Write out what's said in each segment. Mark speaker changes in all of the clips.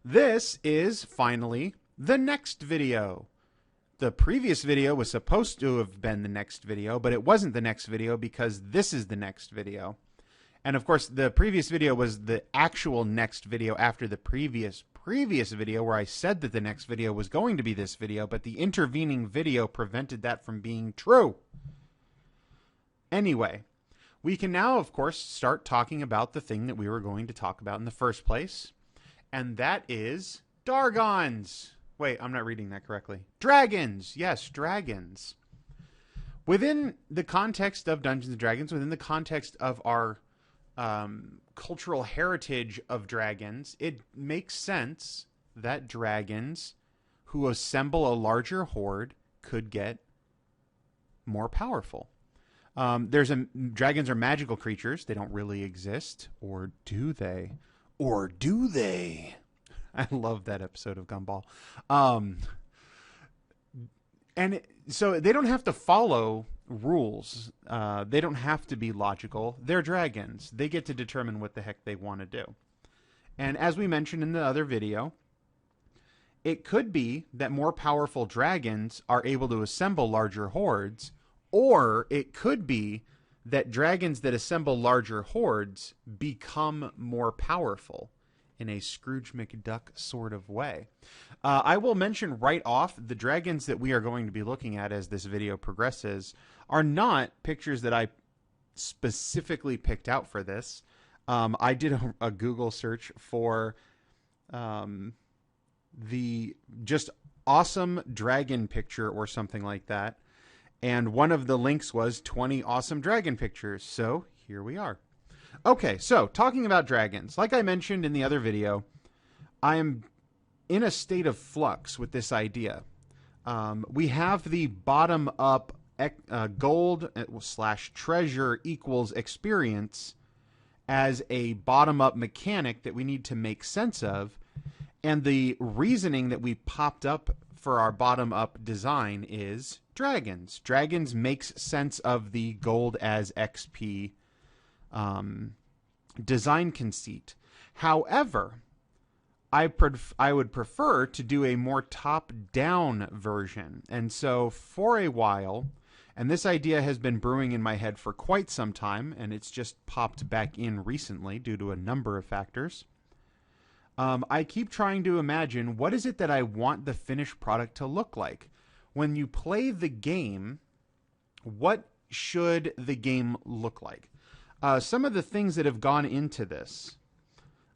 Speaker 1: This is finally the next video. The previous video was supposed to have been the next video, but it wasn't the next video because this is the next video. And of course, the previous video was the actual next video after the previous video where I said that the next video was going to be this video, but the intervening video prevented that from being true. Anyway, we can now, of course, start talking about the thing that we were going to talk about in the first place, and that is Dargons. Wait, I'm not reading that correctly. Dragons. Yes, dragons. Within the context of Dungeons and Dragons, within the context of our cultural heritage of dragons, it makes sense that dragons who assemble a larger horde could get more powerful. Dragons are magical creatures. They don't really exist. Or do they? Or do they? I love that episode of Gumball. So they don't have to follow rules. They don't have to be logical. They're dragons. They get to determine what the heck they want to do. And as we mentioned in the other video, it could be that more powerful dragons are able to assemble larger hordes, or it could be that dragons that assemble larger hordes become more powerful in a Scrooge McDuck sort of way. I will mention right off, the dragons that we are going to be looking at as this video progresses are not pictures that I specifically picked out for this. I did a Google search for the just awesome dragon picture or something like that. And one of the links was 20 awesome dragon pictures. So here we are. Okay, so talking about dragons, like I mentioned in the other video, I am in a state of flux with this idea. We have the bottom-up gold / treasure equals experience as a bottom-up mechanic that we need to make sense of. And the reasoning that we popped up for our bottom-up design is dragons. Dragons makes sense of the gold as XP design conceit. However, I would prefer to do a more top-down version. And so for a while, and this idea has been brewing in my head for quite some time, and it's just popped back in recently due to a number of factors. I keep trying to imagine, what is it that I want the finished product to look like? When you play the game, what should the game look like? Some of the things that have gone into this.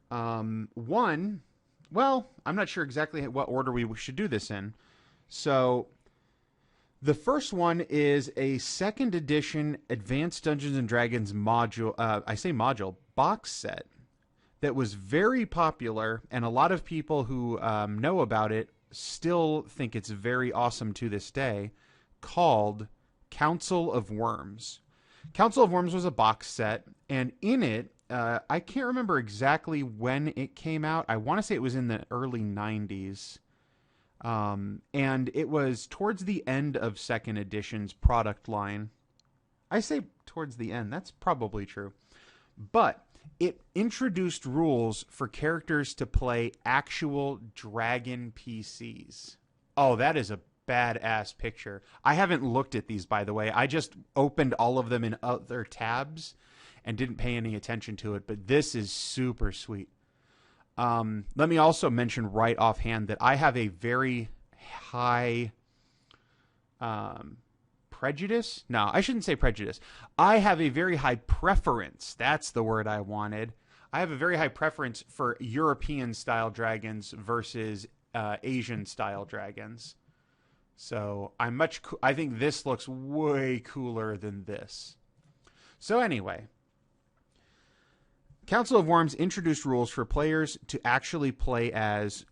Speaker 1: One, well, I'm not sure exactly what order we should do this in. So the first one is a 2nd edition Advanced Dungeons and Dragons module, box set that was very popular, and a lot of people who know about it still think it's very awesome to this day, called Council of Worms. Council of Worms was a box set, and in it, I can't remember exactly when it came out. I want to say it was in the early 90s. And it was towards the end of 2nd edition's product line. I say towards the end. That's probably true. But it introduced rules for characters to play actual dragon PCs. Oh, that is a badass picture. I haven't looked at these, by the way. I just opened all of them in other tabs and didn't pay any attention to it, but this is super sweet. Let me also mention right offhand that I have a very high prejudice. No, I shouldn't say prejudice. I have a very high preference. That's the word I wanted. I have a very high preference for European-style dragons versus Asian-style dragons. So I think this looks way cooler than this. So anyway, Council of Worms introduced rules for players to actually play as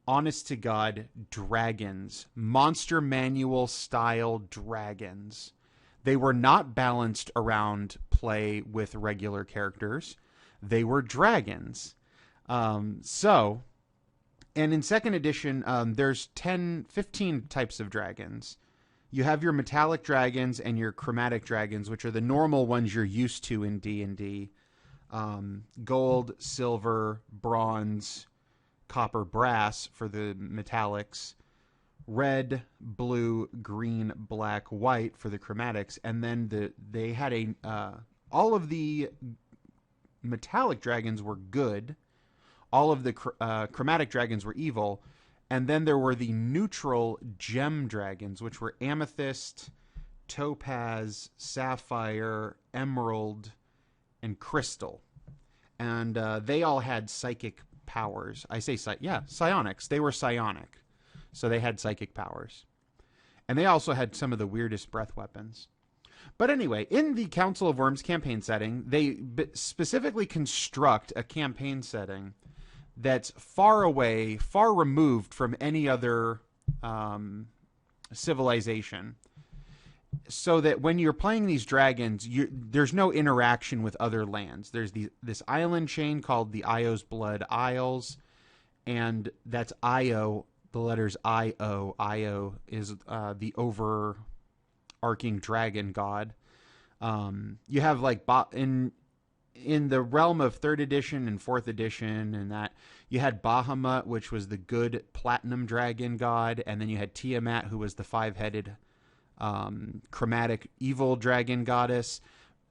Speaker 1: honest-to-God dragons, monster manual style dragons. They were not balanced around play with regular characters. They were dragons. And in 2nd edition, there's 15 types of dragons. You have your metallic dragons and your chromatic dragons, which are the normal ones you're used to in D&D. Gold, silver, bronze, copper, brass for the metallics, red, blue, green, black, white for the chromatics, and then they had all of the metallic dragons were good, all of the chromatic dragons were evil, and then there were the neutral gem dragons, which were amethyst, topaz, sapphire, emerald, and crystal. And they all had psychic powers. I say psionics. They were psionic. So they had psychic powers. And they also had some of the weirdest breath weapons. But anyway, in the Council of Worms campaign setting, they specifically construct a campaign setting that's far away, far removed from any other civilization. So that when you're playing these dragons, there's no interaction with other lands. There's this island chain called the Io's Blood Isles, and that's Io, the letters I-O. Io is the overarching dragon god. You have like in the realm of 3rd edition and 4th edition, and that you had Bahamut, which was the good platinum dragon god, and then you had Tiamat, who was the 5-headed chromatic evil dragon goddess.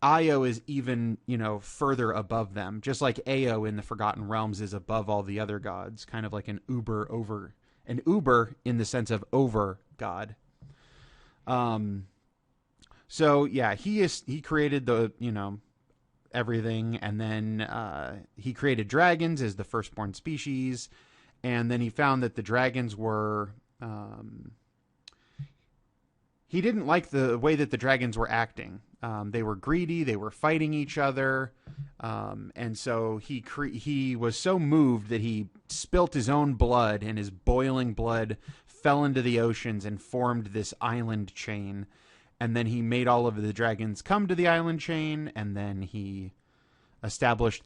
Speaker 1: Io is even, further above them, just like Ao in the Forgotten Realms is above all the other gods, kind of like an uber in the sense of over god. So yeah, he created the, everything, and then he created dragons as the firstborn species, and then he found that the dragons were he didn't like the way that the dragons were acting. They were greedy, they were fighting each other, and so he was so moved that he spilt his own blood, and his boiling blood fell into the oceans and formed this island chain. And then he made all of the dragons come to the island chain, and then he established,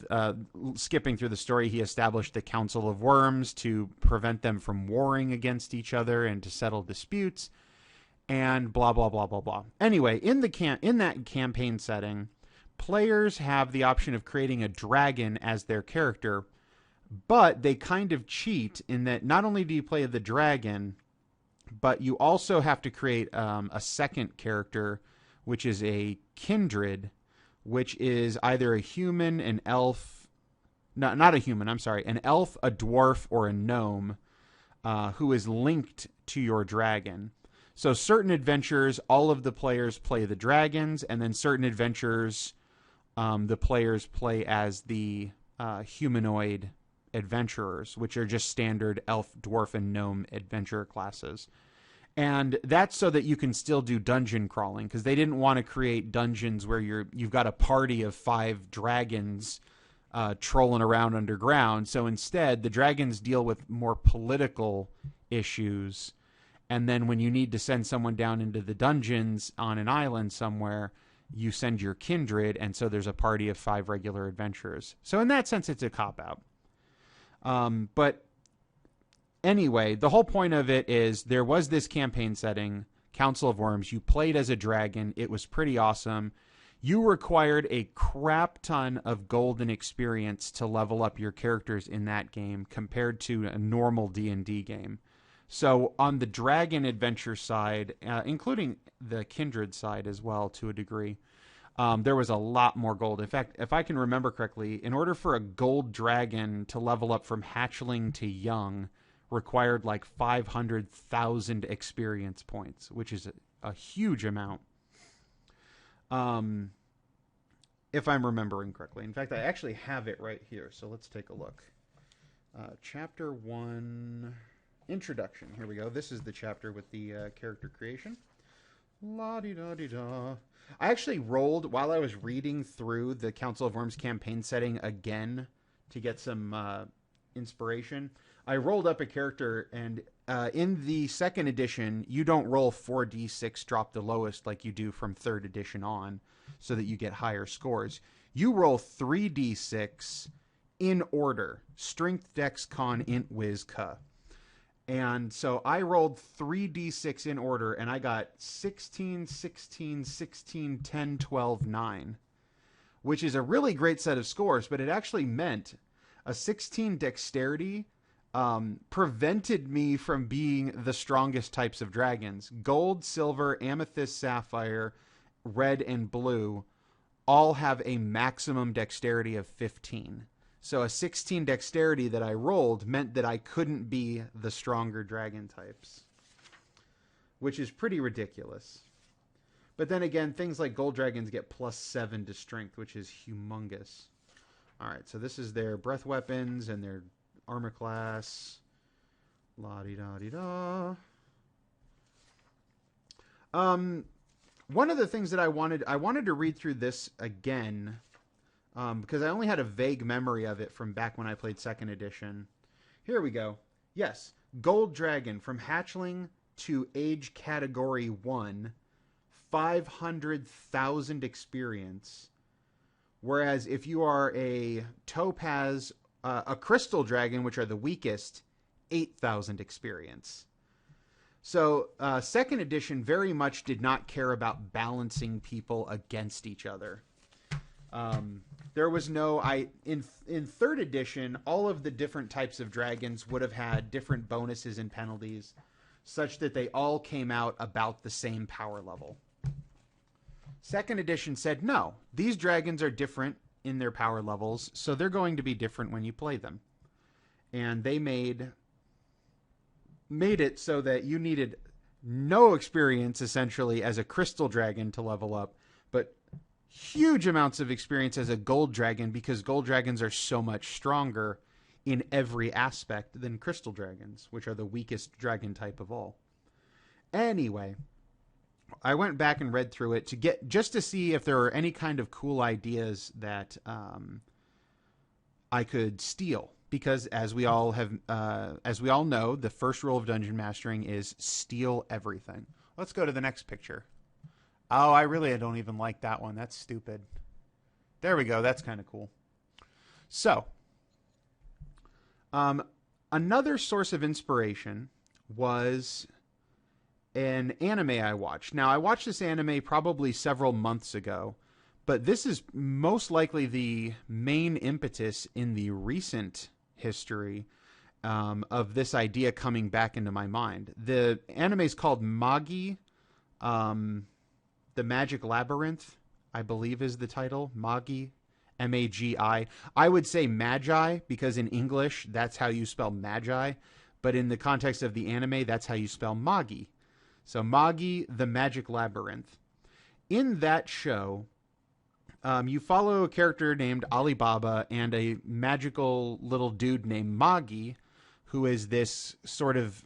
Speaker 1: skipping through the story, he established the Council of Worms to prevent them from warring against each other and to settle disputes, and blah, blah, blah, blah, blah. Anyway, in that campaign setting, players have the option of creating a dragon as their character, but they kind of cheat in that not only do you play the dragon, but you also have to create a second character, which is a kindred, which is either a human, an elf, not a human, I'm sorry, an elf, a dwarf, or a gnome, who is linked to your dragon. So certain adventures, all of the players play the dragons, and then certain adventures, the players play as the humanoid adventurers, which are just standard elf, dwarf, and gnome adventurer classes. And that's so that you can still do dungeon crawling, because they didn't want to create dungeons where you've got a party of 5 dragons trolling around underground. So instead, the dragons deal with more political issues. And then when you need to send someone down into the dungeons on an island somewhere, you send your kindred, and so there's a party of 5 regular adventurers. So in that sense, it's a cop-out. But anyway, the whole point of it is there was this campaign setting, Council of Worms. You played as a dragon. It was pretty awesome. You required a crap ton of golden experience to level up your characters in that game compared to a normal D&D game. So on the dragon adventure side, including the kindred side as well to a degree, there was a lot more gold. In fact, if I can remember correctly, in order for a gold dragon to level up from hatchling to young, required like 500,000 experience points, which is a huge amount. If I'm remembering correctly. In fact, I actually have it right here, so let's take a look. Chapter 1... Introduction. Here we go. This is the chapter with the character creation. La-di-da-di-da. I actually rolled, while I was reading through the Council of Worms campaign setting again to get some inspiration, I rolled up a character, and in the 2nd edition, you don't roll 4d6 drop the lowest like you do from 3rd edition on, so that you get higher scores. You roll 3d6 in order. Strength, Dex, Con, Int, Wiz, Ca. And so I rolled 3d6 in order, and I got 16, 16, 16, 10, 12, 9, which is a really great set of scores, but it actually meant a 16 dexterity, prevented me from being the strongest types of dragons. Gold, silver, amethyst, sapphire, red, and blue all have a maximum dexterity of 15. So a 16 dexterity that I rolled meant that I couldn't be the stronger dragon types, which is pretty ridiculous. But then again, things like gold dragons get +7 to strength, which is humongous. All right, so this is their breath weapons and their armor class. La-di-da-di-da. One of the things that I wanted to read through this again, because I only had a vague memory of it from back when I played 2nd edition. Here we go. Yes, Gold Dragon from hatchling to age category 1, 500,000 experience. Whereas if you are a topaz, a crystal dragon, which are the weakest, 8,000 experience. So 2nd edition very much did not care about balancing people against each other. There was no in 3rd edition, all of the different types of dragons would have had different bonuses and penalties, such that they all came out about the same power level. 2nd edition said, no, these dragons are different in their power levels, so they're going to be different when you play them. And they made it so that you needed no experience, essentially, as a crystal dragon to level up, but huge amounts of experience as a gold dragon, because gold dragons are so much stronger in every aspect than crystal dragons, which are the weakest dragon type of all. Anyway, I went back and read through it just to see if there were any kind of cool ideas that I could steal. Because as we all know, the first rule of dungeon mastering is steal everything. Let's go to the next picture. Oh, I really don't even like that one. That's stupid. There we go. That's kind of cool. So, another source of inspiration was an anime I watched. Now, I watched this anime probably several months ago, but this is most likely the main impetus in the recent history of this idea coming back into my mind. The anime is called Magi, the Magic Labyrinth, I believe is the title. Magi, M-A-G-I. I would say Magi because in English that's how you spell Magi, but in the context of the anime that's how you spell Magi. So Magi, the Magic Labyrinth. In that show, you follow a character named Alibaba and a magical little dude named Magi, who is this sort of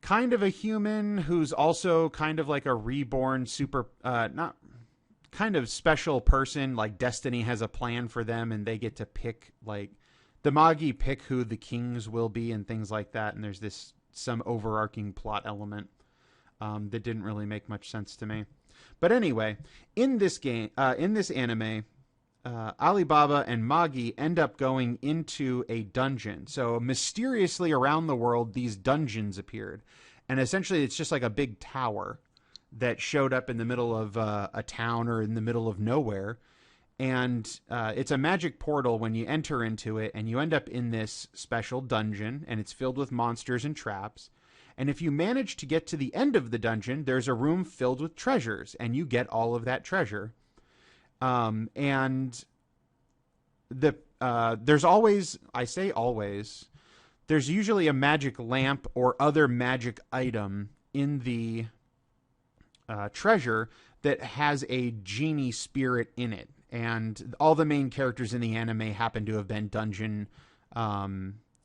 Speaker 1: kind of a human who's also kind of like a reborn not kind of special person. Like Destiny has a plan for them and they get to pick, like the Magi pick who the kings will be and things like that. And there's some overarching plot element that didn't really make much sense to me. But anyway, in this anime, Alibaba and Magi end up going into a dungeon. So mysteriously around the world, these dungeons appeared. And essentially, it's just like a big tower that showed up in the middle of a town or in the middle of nowhere. And it's a magic portal when you enter into it, and you end up in this special dungeon, and it's filled with monsters and traps. And if you manage to get to the end of the dungeon, there's a room filled with treasures, and you get all of that treasure. And there's always, I say always, there's usually a magic lamp or other magic item in the treasure that has a genie spirit in it. And all the main characters in the anime happen to have been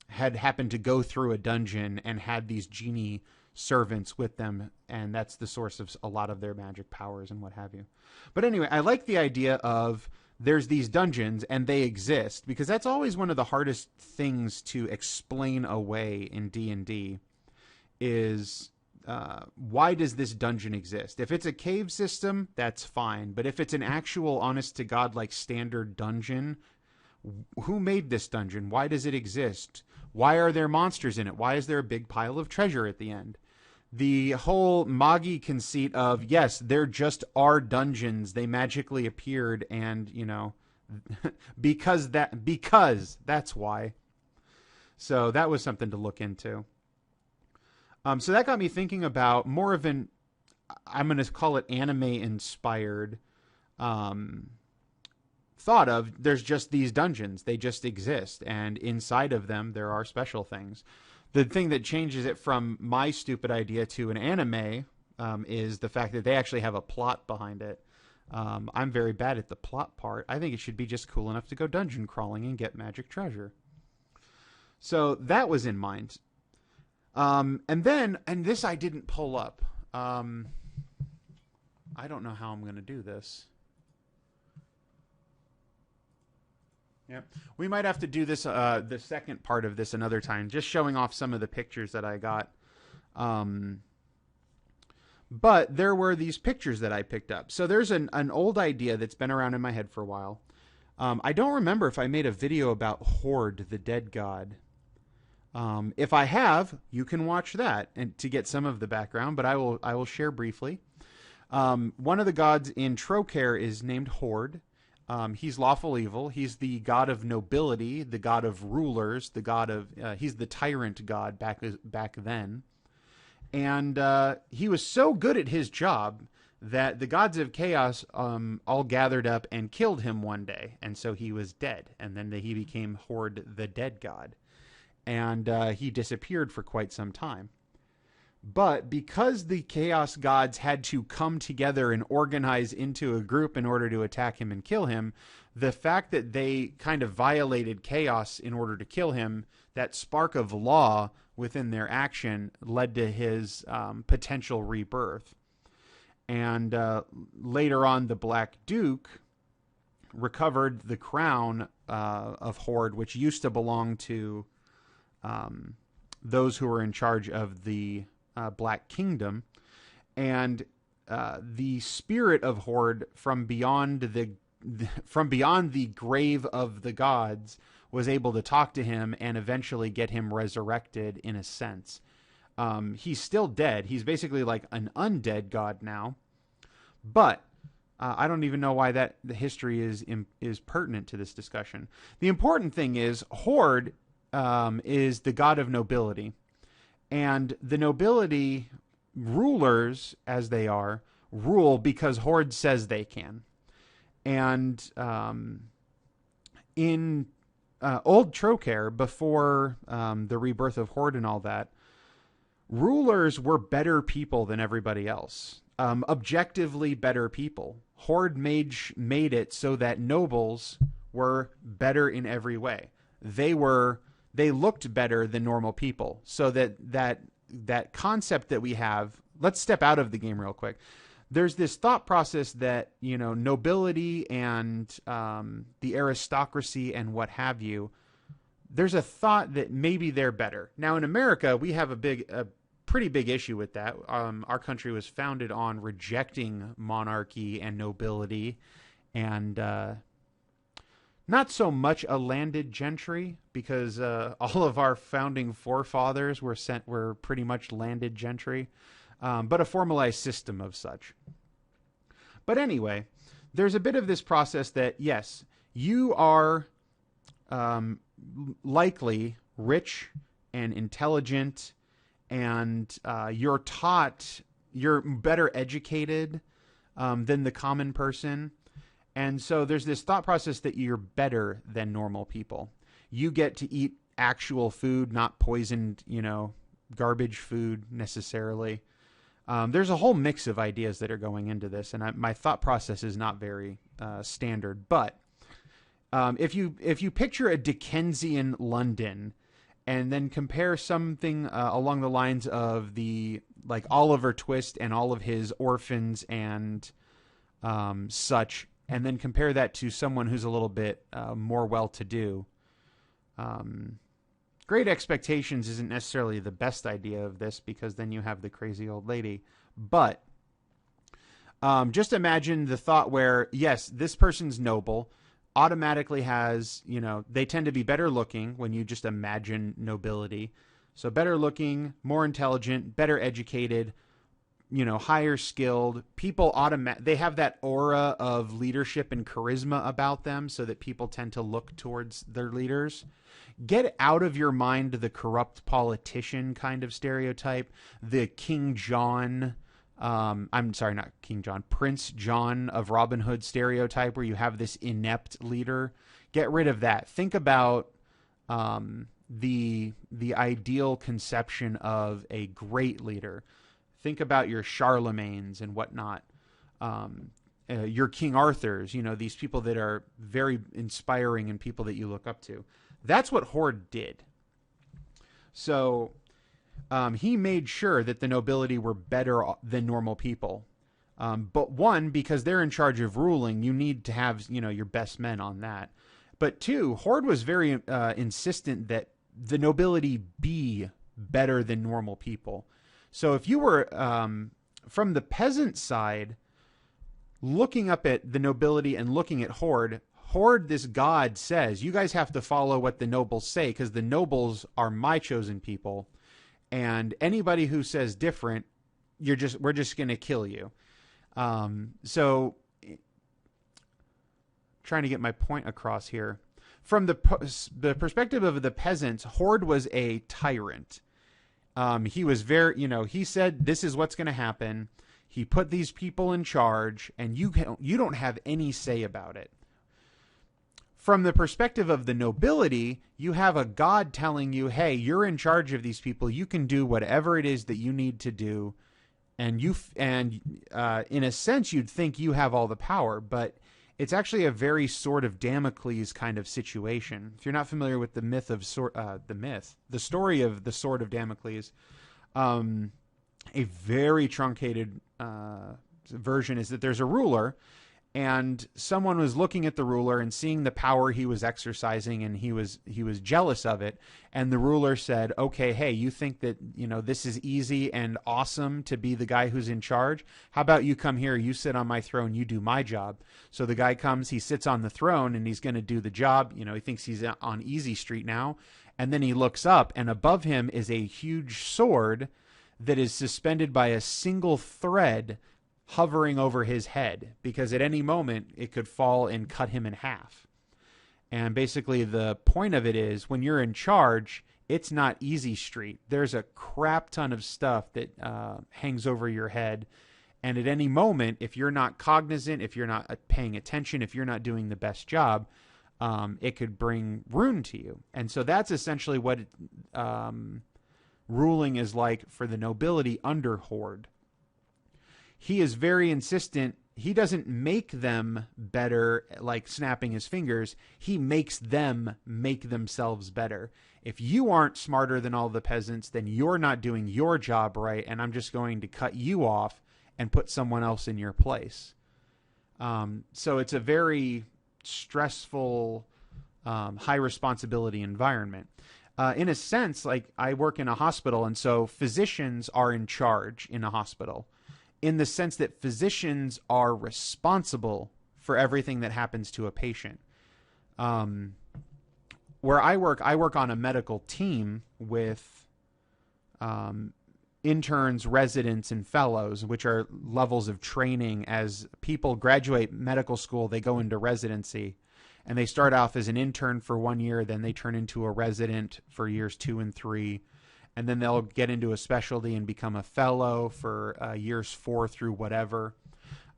Speaker 1: had happened to go through a dungeon and had these genie servants with them, and that's the source of a lot of their magic powers and what have you. But anyway, I like the idea of there's these dungeons and they exist, because that's always one of the hardest things to explain away in D&D is why does this dungeon exist? If it's a cave system, that's fine, but if it's an actual honest-to-God like standard dungeon, who made this dungeon? Why does it exist? Why are there monsters in it? Why is there a big pile of treasure at the end? The whole Magi conceit of, yes, there just are dungeons. They magically appeared and, because that's why. So that was something to look into. So that got me thinking about more of an, I'm going to call it anime inspired thought of. There's just these dungeons. They just exist. And inside of them, there are special things. The thing that changes it from my stupid idea to an anime is the fact that they actually have a plot behind it. I'm very bad at the plot part. I think it should be just cool enough to go dungeon crawling and get magic treasure. So that was in mind. And this I didn't pull up. I don't know how I'm going to do this. Yep. We might have to do this, the second part of this another time, just showing off some of the pictures that I got. But there were these pictures that I picked up. So there's an old idea that's been around in my head for a while. I don't remember if I made a video about Horde, the dead god. If I have, you can watch that and to get some of the background, but I will share briefly. One of the gods in Trocare is named Horde. He's lawful evil. He's the god of nobility, the god of rulers, the god of he's the tyrant god back then. And he was so good at his job that the gods of chaos all gathered up and killed him one day, and so he was dead. And then he became Horde, the dead god. And he disappeared for quite some time. But because the Chaos Gods had to come together and organize into a group in order to attack him and kill him, the fact that they kind of violated Chaos in order to kill him, that spark of law within their action led to his potential rebirth. And later on, the Black Duke recovered the crown of Horde, which used to belong to those who were in charge of the Black Kingdom, and the spirit of Horde from beyond the grave of the gods was able to talk to him and eventually get him resurrected in a sense. He's still dead. He's basically like an undead god now, but I don't even know why the history is pertinent to this discussion. The important thing is Horde is the god of nobility. And the nobility rulers, as they are, rule because Horde says they can. And in old Trocare, before the rebirth of Horde and all that, rulers were better people than everybody else. Objectively better people. Horde made it so that nobles were better in every way. They looked better than normal people. So that concept that we have, let's step out of the game real quick. There's this thought process that, nobility and the aristocracy and what have you, there's a thought that maybe they're better. Now in America, we have a pretty big issue with that. Our country was founded on rejecting monarchy and nobility and not so much a landed gentry, because all of our founding forefathers were pretty much landed gentry, but a formalized system of such. But anyway, there's a bit of this process that, yes, you are likely rich and intelligent, and you're better educated than the common person. And so there's this thought process that you're better than normal people. You get to eat actual food, not poisoned, garbage food necessarily. There's a whole mix of ideas that are going into this, and my thought process is not very standard. But if you picture a Dickensian London, and then compare something along the lines of like Oliver Twist and all of his orphans and such, and then compare that to someone who's a little bit more well-to-do. Great Expectations isn't necessarily the best idea of this, because then you have the crazy old lady. But just imagine the thought where, yes, this person's noble, automatically has, they tend to be better looking when you just imagine nobility. So better looking, more intelligent, better educated, higher skilled people. They have that aura of leadership and charisma about them, so that people tend to look towards their leaders. Get out of your mind the corrupt politician kind of stereotype, the King John. I'm sorry, not King John, Prince John of Robin Hood stereotype, where you have this inept leader. Get rid of that. Think about the ideal conception of a great leader. Think about your Charlemagnes and whatnot, your King Arthurs, these people that are very inspiring and people that you look up to. That's what Horde did. So he made sure that the nobility were better than normal people. But one, because they're in charge of ruling, you need to have, your best men on that. But two, Horde was very insistent that the nobility be better than normal people. So if you were from the peasant side, looking up at the nobility and looking at Horde, this god says, you guys have to follow what the nobles say, because the nobles are my chosen people. And anybody who says different, we're just going to kill you. So trying to get my point across here. From the perspective of the peasants, Horde was a tyrant. He was very, he said, this is what's going to happen. He put these people in charge, and you don't have any say about it. From the perspective of the nobility, you have a god telling you, hey, you're in charge of these people. You can do whatever it is that you need to do. And in a sense, you'd think you have all the power, but it's actually a very Sword of Damocles kind of situation. If you're not familiar with the the story of the Sword of Damocles, a very truncated version is that there's a ruler, and someone was looking at the ruler and seeing the power he was exercising, and he was jealous of it. And the ruler said, okay, hey, you think that, this is easy and awesome to be the guy who's in charge? How about you come here, you sit on my throne, you do my job. So the guy comes, he sits on the throne, and he's going to do the job. He thinks he's on easy street now. And then he looks up, and above him is a huge sword that is suspended by a single thread hovering over his head, because at any moment it could fall and cut him in half. And basically the point of it is, when you're in charge, it's not easy street. There's a crap ton of stuff that hangs over your head. And at any moment, if you're not cognizant, if you're not paying attention, if you're not doing the best job, it could bring ruin to you. And so that's essentially what ruling is like for the nobility under Horde. He is very insistent. He doesn't make them better like snapping his fingers. He makes them make themselves better. If you aren't smarter than all the peasants, then you're not doing your job right, and I'm just going to cut you off and put someone else in your place. So it's a very stressful, high responsibility environment. In a sense, like I work in a hospital, and so physicians are in charge in a hospital, in the sense that physicians are responsible for everything that happens to a patient. Where I work on a medical team with interns, residents, and fellows, which are levels of training. As people graduate medical school, they go into residency, and they start off as an intern for 1 year, then they turn into a resident for years 2 and 3. And then they'll get into a specialty and become a fellow for years 4 through whatever.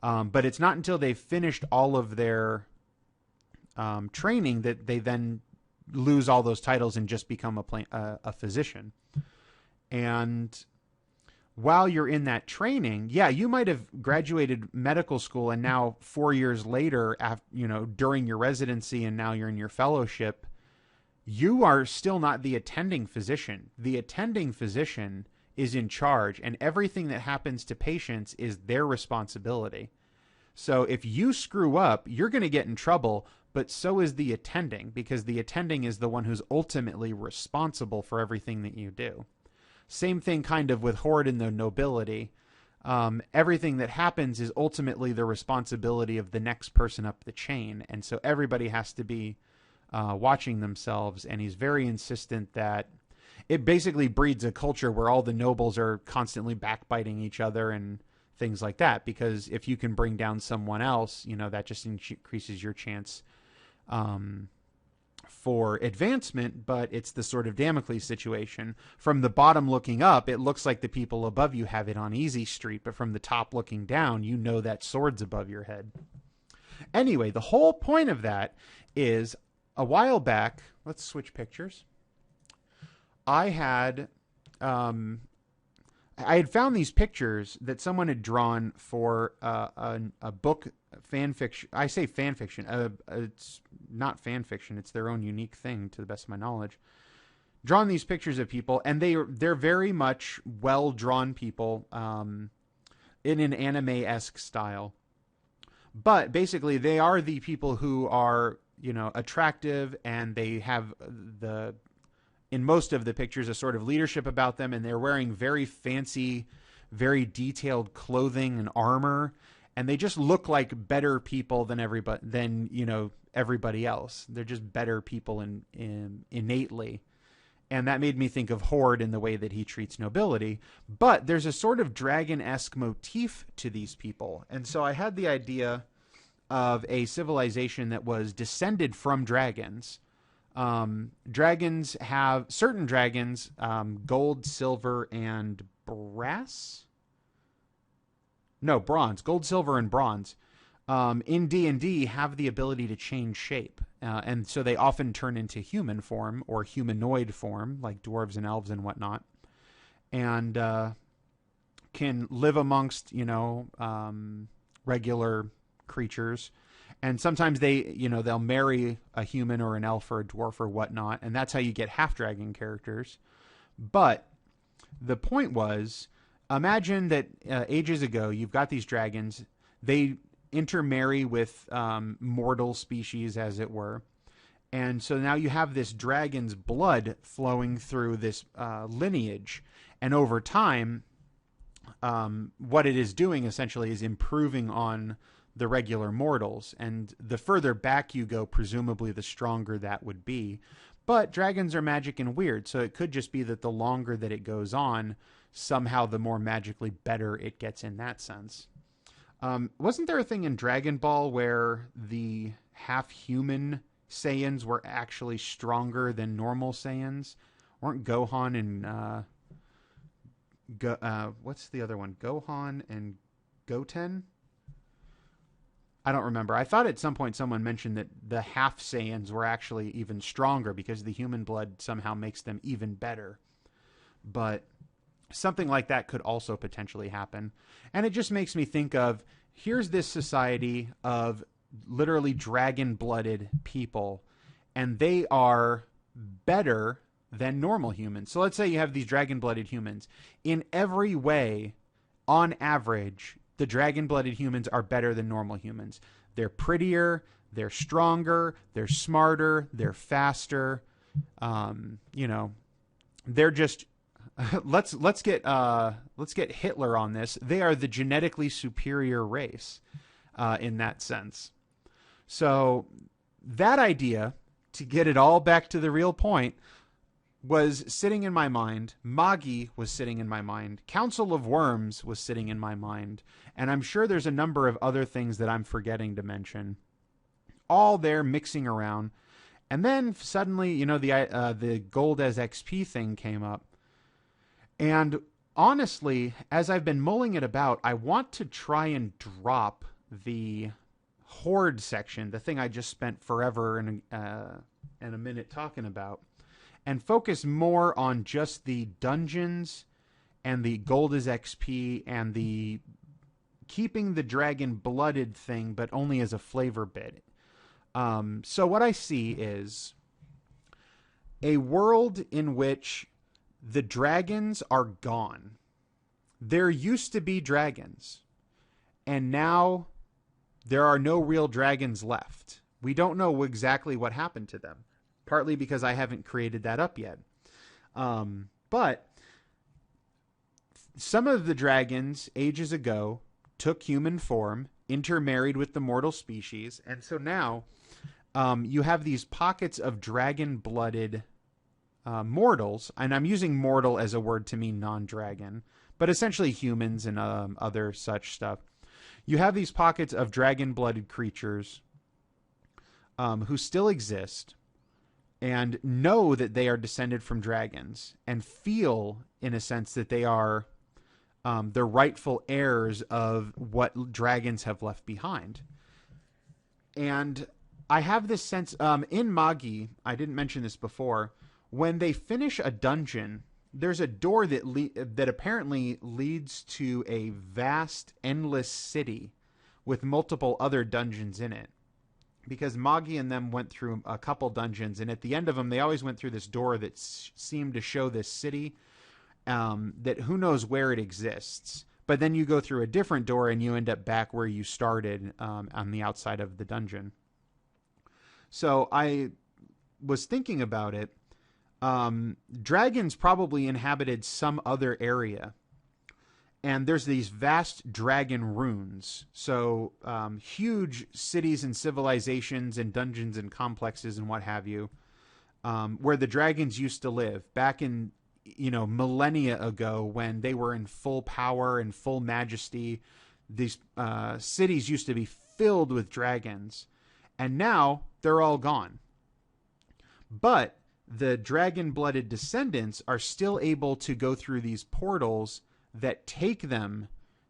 Speaker 1: But it's not until they've finished all of their training that they then lose all those titles and just become a physician. And while you're in that training, yeah, you might have graduated medical school, and now 4 years later, during your residency, and now you're in your fellowship, you are still not the attending physician. The attending physician is in charge, and everything that happens to patients is their responsibility. So if you screw up, you're going to get in trouble, but so is the attending, because the attending is the one who's ultimately responsible for everything that you do. Same thing kind of with Horde and the nobility. Everything that happens is ultimately the responsibility of the next person up the chain, and so everybody has to be watching themselves, and he's very insistent that it basically breeds a culture where all the nobles are constantly backbiting each other and things like that. Because if you can bring down someone else, that just increases your chance for advancement. But it's the sort of Damocles situation. From the bottom looking up, it looks like the people above you have it on easy street, but from the top looking down, that sword's above your head. Anyway, the whole point of that is, a while back, let's switch pictures. I had found these pictures that someone had drawn for a book fan fiction. I say fan fiction. It's not fan fiction. It's their own unique thing, to the best of my knowledge. Drawn these pictures of people, and they're very much well drawn people in an anime-esque style. But basically, they are the people who are attractive, and they have in most of the pictures, a sort of leadership about them, and they're wearing very fancy, very detailed clothing and armor, and they just look like better people than everybody else. They're just better people innately. And that made me think of Horde in the way that he treats nobility. But there's a sort of dragon-esque motif to these people. And so I had the idea of a civilization that was descended from dragons. Certain dragons, gold, silver, and bronze. Gold, silver, and bronze. In D&D have the ability to change shape. And so they often turn into human form or humanoid form, like dwarves and elves and whatnot. And can live amongst, regular creatures. And sometimes they'll marry a human or an elf or a dwarf or whatnot. And that's how you get half-dragon characters. But the point was, imagine that ages ago, you've got these dragons. They intermarry with mortal species, as it were. And so now you have this dragon's blood flowing through this lineage. And over time, what it is doing essentially is improving on the regular mortals. And the further back you go, presumably the stronger that would be. But dragons are magic and weird, so it could just be that the longer that it goes on, somehow the more magically better it gets in that sense. Wasn't there a thing in Dragon Ball where the half-human Saiyans were actually stronger than normal Saiyans? Weren't Gohan and what's the other one? Gohan and Goten? I don't remember. I thought at some point someone mentioned that the half Saiyans were actually even stronger because the human blood somehow makes them even better. But something like that could also potentially happen. And it just makes me think of, here's this society of literally dragon-blooded people, and they are better than normal humans. So let's say you have these dragon-blooded humans. In every way, on average, the dragon-blooded humans are better than normal humans. They're prettier, they're stronger, they're smarter, they're faster. They're just let's get Hitler on this. They are the genetically superior race in that sense. So that idea, to get it all back to the real point, was sitting in my mind. Magi was sitting in my mind. Council of Worms was sitting in my mind. And I'm sure there's a number of other things that I'm forgetting to mention. All there mixing around. And then suddenly, the gold as XP thing came up. And honestly, as I've been mulling it about, I want to try and drop the Horde section, the thing I just spent forever and a minute talking about, and focus more on just the dungeons and the gold as XP and the keeping the dragon blooded thing, but only as a flavor bit. So what I see is a world in which the dragons are gone. There used to be dragons, and now there are no real dragons left. We don't know exactly what happened to them. Partly because I haven't created that up yet. But some of the dragons, ages ago, took human form, intermarried with the mortal species, and so now you have these pockets of dragon-blooded mortals, and I'm using mortal as a word to mean non-dragon, but essentially humans and other such stuff. You have these pockets of dragon-blooded creatures who still exist and know that they are descended from dragons and feel, in a sense, that they are the rightful heirs of what dragons have left behind. And I have this sense in Magi, I didn't mention this before, when they finish a dungeon, there's a door that apparently leads to a vast, endless city with multiple other dungeons in it. Because Magi and them went through a couple dungeons, and at the end of them, they always went through this door that seemed to show this city that who knows where it exists. But then you go through a different door, and you end up back where you started on the outside of the dungeon. So I was thinking about it. Dragons probably inhabited some other area. And there's these vast dragon runes. So huge cities and civilizations and dungeons and complexes and what have you, where the dragons used to live back in, millennia ago when they were in full power and full majesty. These cities used to be filled with dragons. And now they're all gone. But the dragon-blooded descendants are still able to go through these portals that take them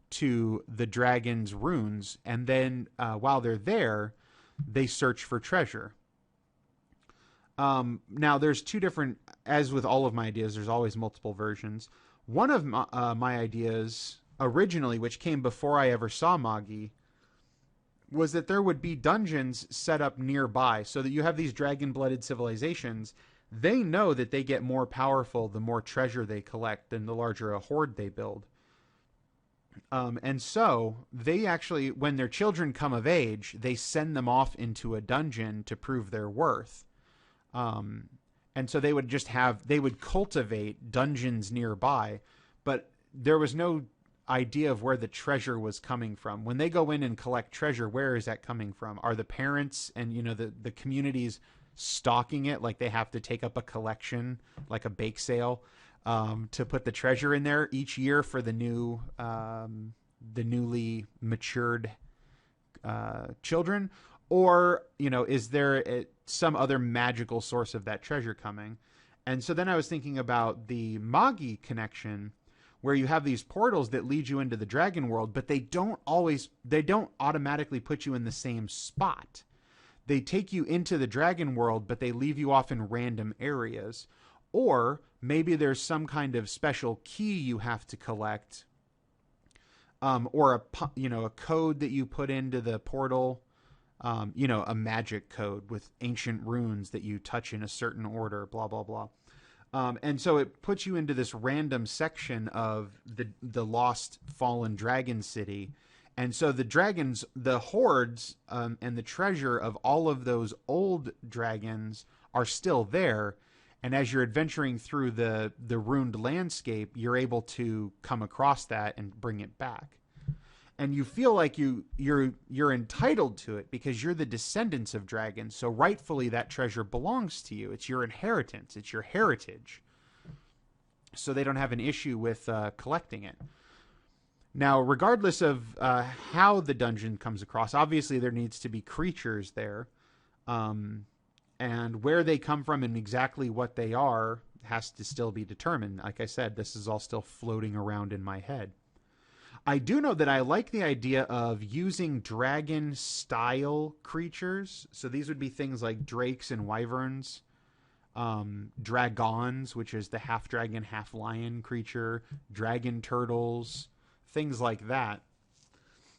Speaker 1: to the dragon's runes, and then while they're there, they search for treasure. Now, there's two different, as with all of my ideas, there's always multiple versions. One of my ideas originally, which came before I ever saw Magi, was that there would be dungeons set up nearby, so that you have these dragon-blooded civilizations. They know that they get more powerful the more treasure they collect and the larger a horde they build. And so they actually, when their children come of age, they send them off into a dungeon to prove their worth. And so they would they would cultivate dungeons nearby, but there was no idea of where the treasure was coming from. When they go in and collect treasure, where is that coming from? Are the parents and, the communities stocking it, like they have to take up a collection, like a bake sale, to put the treasure in there each year for the newly matured children? Or, is there some other magical source of that treasure coming? And so then I was thinking about the Magi connection, where you have these portals that lead you into the dragon world, but they don't automatically put you in the same spot. They take you into the dragon world, but they leave you off in random areas. Or maybe there's some kind of special key you have to collect, or a code that you put into the portal, a magic code with ancient runes that you touch in a certain order, blah, blah, blah. And so it puts you into this random section of the lost fallen dragon city. And so the dragons, the hordes, and the treasure of all of those old dragons are still there. And as you're adventuring through the ruined landscape, you're able to come across that and bring it back. And you feel like you're entitled to it because you're the descendants of dragons. So rightfully that treasure belongs to you. It's your inheritance. It's your heritage. So they don't have an issue with collecting it. Now, regardless of how the dungeon comes across, obviously there needs to be creatures there. And where they come from and exactly what they are has to still be determined. Like I said, this is all still floating around in my head. I do know that I like the idea of using dragon-style creatures. So these would be things like drakes and wyverns. Dragons, which is the half-dragon, half-lion creature. Dragon turtles. Things like that.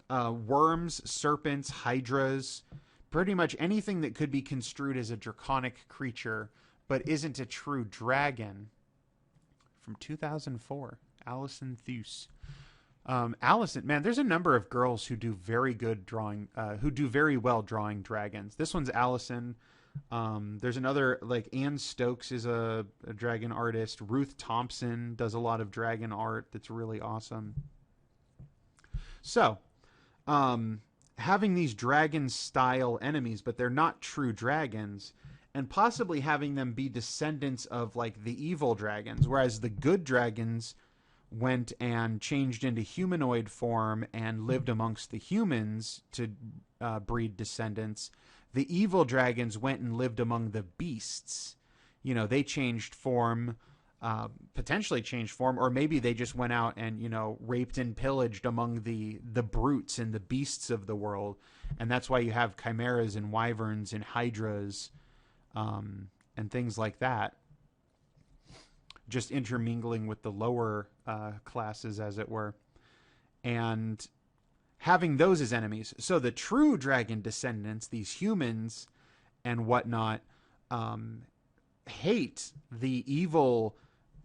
Speaker 1: Worms, serpents, hydras. Pretty much anything that could be construed as a draconic creature, but isn't a true dragon. From 2004. Alison Theus. Allison, man, there's a number of girls who do very good drawing, who do very well drawing dragons. This one's Allison. There's another, like Anne Stokes is a dragon artist. Ruth Thompson does a lot of dragon art that's really awesome. So, having these dragon-style enemies, but they're not true dragons, and possibly having them be descendants of like the evil dragons, whereas the good dragons went and changed into humanoid form and lived amongst the humans to breed descendants. The evil dragons went and lived among the beasts. You know, they changed form, potentially changed form, or maybe they just went out and, you know, raped and pillaged among the brutes and the beasts of the world. And that's why you have chimeras and wyverns and hydras, and things like that, just intermingling with the lower classes, as it were, and having those as enemies. So the true dragon descendants, these humans and whatnot, hate the evil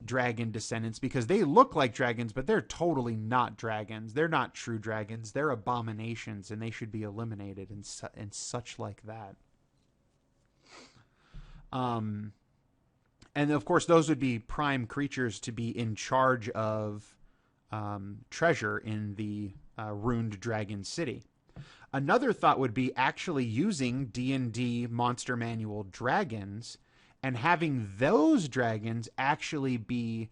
Speaker 1: dragon descendants because they look like dragons, but they're totally not dragons. They're not true dragons. They're abominations, and they should be eliminated and such like that. And of course, those would be prime creatures to be in charge of treasure in the ruined dragon city. Another thought would be actually using D&D Monster Manual dragons and having those dragons actually be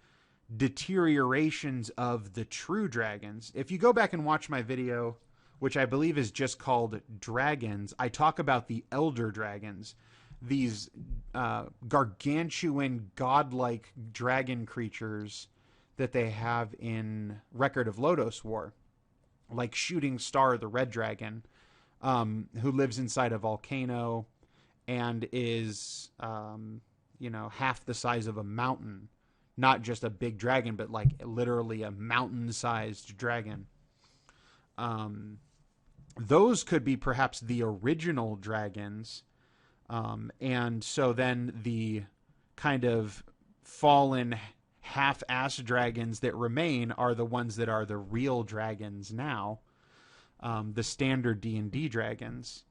Speaker 1: deteriorations of the true dragons. If you go back and watch my video, which I believe is just called Dragons, I talk about the elder dragons. These gargantuan, godlike dragon creatures that they have in Record of Lodoss War, like Shooting Star, the red dragon, who lives inside a volcano and is, half the size of a mountain. Not just a big dragon, but like literally a mountain-sized dragon. Those could be perhaps the original dragons. And so then the kind of fallen half-assed dragons that remain are the ones that are the real dragons now, the standard D&D dragons.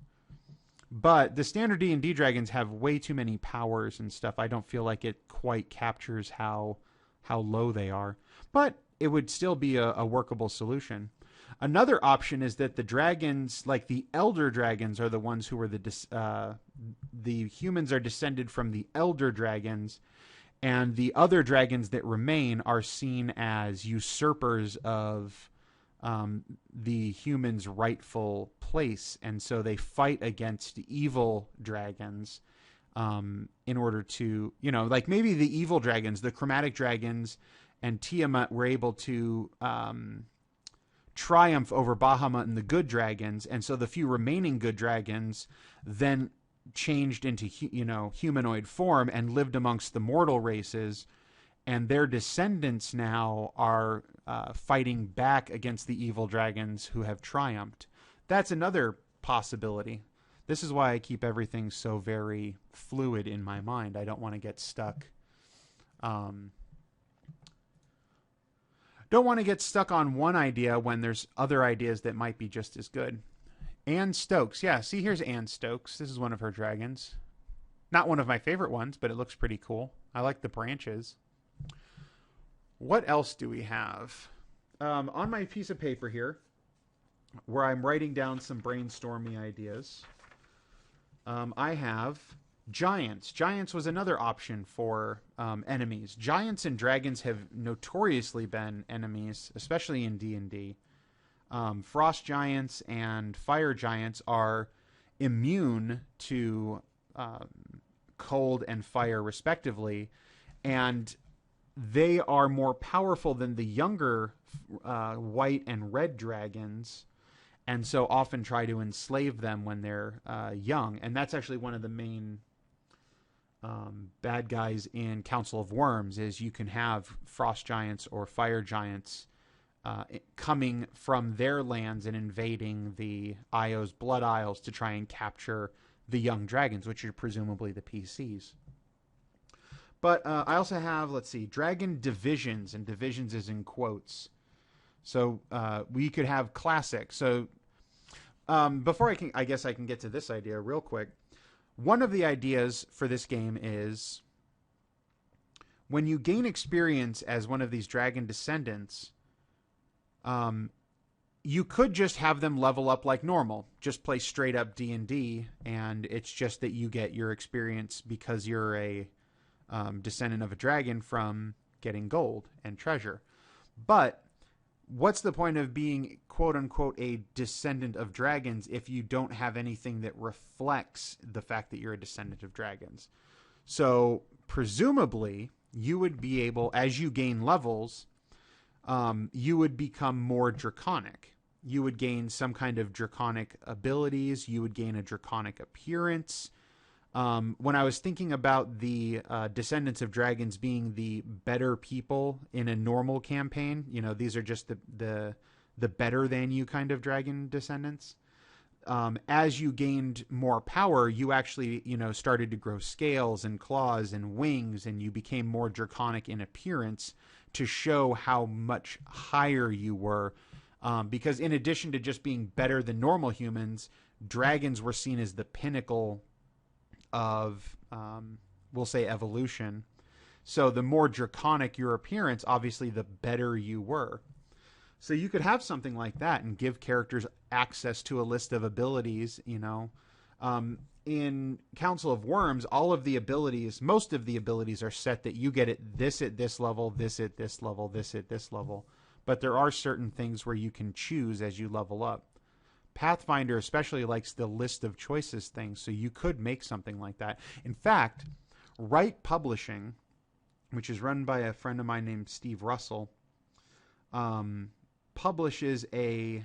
Speaker 1: But the standard D&D dragons have way too many powers and stuff. I don't feel like it quite captures how low they are. But it would still be a workable solution. Another option is that the dragons, like the elder dragons, are the ones who are the humans are descended from the elder dragons, and the other dragons that remain are seen as usurpers of the humans' rightful place, and so they fight against evil dragons in order to, like maybe the evil dragons, the chromatic dragons, and Tiamat were able to triumph over Bahamut and the good dragons, and so the few remaining good dragons then changed into humanoid form and lived amongst the mortal races, and their descendants now are fighting back against the evil dragons who have triumphed. That's another possibility. This is why I keep everything so very fluid in my mind. I don't want to get stuck. Don't want to get stuck on one idea when there's other ideas that might be just as good. Anne Stokes. Yeah, see, here's Anne Stokes. This is one of her dragons. Not one of my favorite ones, but it looks pretty cool. I like the branches. What else do we have? On my piece of paper here, where I'm writing down some brainstormy ideas, I have giants. Giants was another option for enemies. Giants and dragons have notoriously been enemies, especially in D&D. Frost giants and fire giants are immune to cold and fire, respectively, and they are more powerful than the younger white and red dragons, and so often try to enslave them when they're young. And that's actually one of the main bad guys in Council of Worms, is you can have frost giants or fire giants coming from their lands and invading the Io's Blood Isles to try and capture the young dragons, which are presumably the PCs. But I also have, dragon divisions, and divisions is in quotes. So we could have classic. So before I guess I can get to this idea real quick. One of the ideas for this game is when you gain experience as one of these dragon descendants, you could just have them level up like normal, just play straight up D&D, and it's just that you get your experience because you're a descendant of a dragon from getting gold and treasure. But what's the point of being quote unquote a descendant of dragons if you don't have anything that reflects the fact that you're a descendant of dragons? So presumably you would be able, as you gain levels, you would become more draconic. You would gain some kind of draconic abilities. You would gain a draconic appearance. When I was thinking about the descendants of dragons being the better people in a normal campaign, you know, these are just the better than you kind of dragon descendants. As you gained more power, you actually, you know, started to grow scales and claws and wings, and you became more draconic in appearance to show how much higher you were. Because in addition to just being better than normal humans, dragons were seen as the pinnacle of, we'll say, evolution. So the more draconic your appearance, obviously, the better you were. So you could have something like that and give characters access to a list of abilities, you know. In Council of Worms, all of the abilities, most of the abilities are set that you get this at this level, this at this level, this at this level. But there are certain things where you can choose as you level up. Pathfinder especially likes the list of choices thing, so you could make something like that. In fact, Wright Publishing, which is run by a friend of mine named Steve Russell, publishes a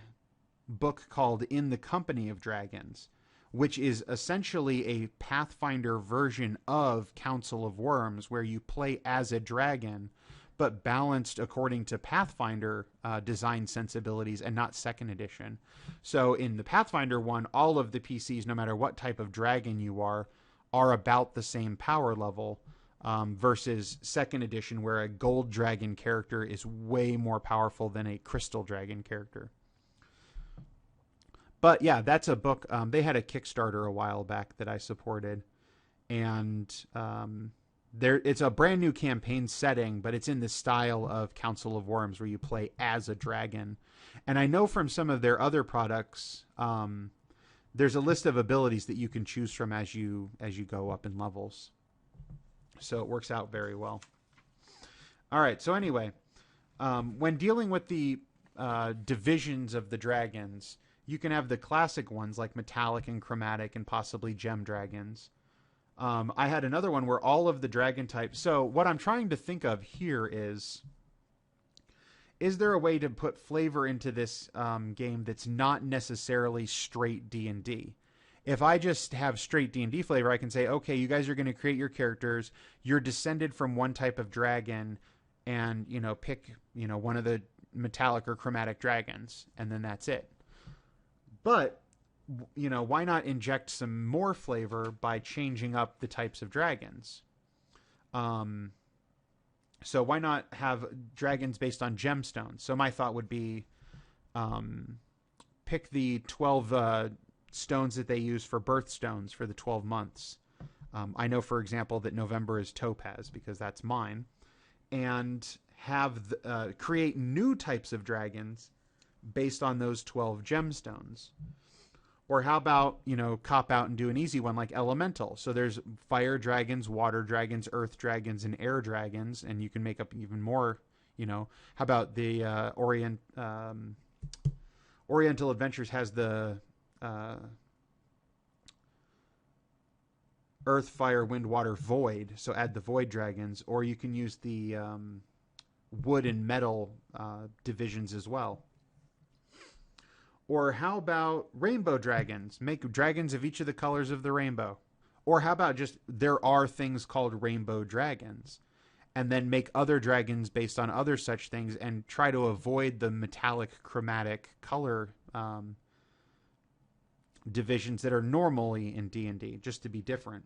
Speaker 1: book called In the Company of Dragons, which is essentially a Pathfinder version of Council of Worms, where you play as a dragon, but balanced according to Pathfinder design sensibilities and not second edition. So in the Pathfinder one, all of the PCs, no matter what type of dragon you are about the same power level, versus second edition, where a gold dragon character is way more powerful than a crystal dragon character. But yeah, that's a book. They had a Kickstarter a while back that I supported, and it's a brand new campaign setting, but it's in the style of Council of Worms, where you play as a dragon. And I know from some of their other products, there's a list of abilities that you can choose from as you go up in levels. So it works out very well. All right. So anyway, when dealing with the divisions of the dragons, you can have the classic ones like metallic and chromatic and possibly gem dragons. I had another one where all of the dragon types. So what I'm trying to think of here is there a way to put flavor into this game that's not necessarily straight D&D? If I just have straight D&D flavor, I can say, okay, you guys are going to create your characters. You're descended from one type of dragon, and, you know, pick, you know, one of the metallic or chromatic dragons, and then that's it. But, you know, why not inject some more flavor by changing up the types of dragons? So why not have dragons based on gemstones? So my thought would be, pick the 12 stones that they use for birthstones for the 12 months. I know, for example, that November is topaz because that's mine. And have create new types of dragons based on those 12 gemstones. Or how about, you know, cop out and do an easy one like elemental. So there's fire dragons, water dragons, earth dragons, and air dragons, and you can make up even more, you know. How about the Oriental Adventures has the earth, fire, wind, water, void, so add the void dragons. Or you can use the wood and metal divisions as well. Or how about rainbow dragons? Make dragons of each of the colors of the rainbow. Or how about just there are things called rainbow dragons, and then make other dragons based on other such things and try to avoid the metallic, chromatic color divisions that are normally in D&D, just to be different.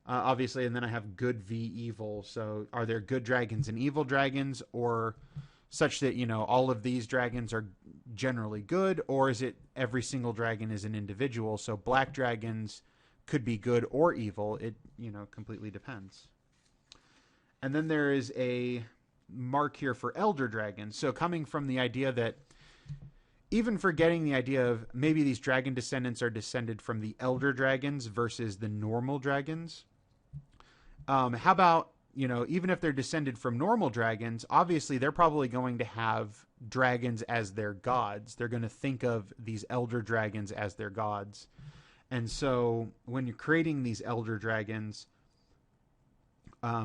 Speaker 1: Obviously, and then I have good v evil. So are there good dragons and evil dragons, or such that, you know, all of these dragons are generally good, or is it every single dragon is an individual? So black dragons could be good or evil. It, you know, completely depends. And then there is a mark here for elder dragons. So coming from the idea that even forgetting the idea of maybe these dragon descendants are descended from the elder dragons versus the normal dragons. How about, even if they're descended from normal dragons, obviously they're probably going to have dragons as their gods. They're going to think of these elder dragons as their gods. And so when you're creating these elder dragons,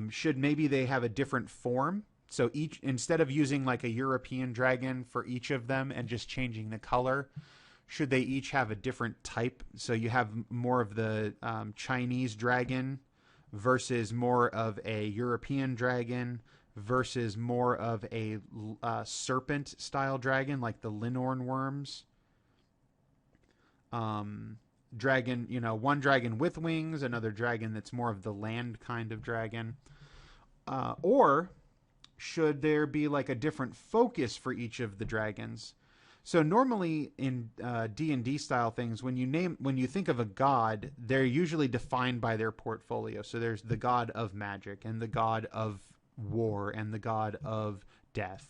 Speaker 1: should maybe they have a different form? So each, instead of using like a European dragon for each of them and just changing the color, should they each have a different type? So you have more of the Chinese dragon versus more of a European dragon versus more of a serpent style dragon, like the Linorn worms. Dragon, one dragon with wings, another dragon that's more of the land kind of dragon. Or should there be like a different focus for each of the dragons? So normally in D&D style things, when you think of a god, they're usually defined by their portfolio. So there's the god of magic and the god of war and the god of death.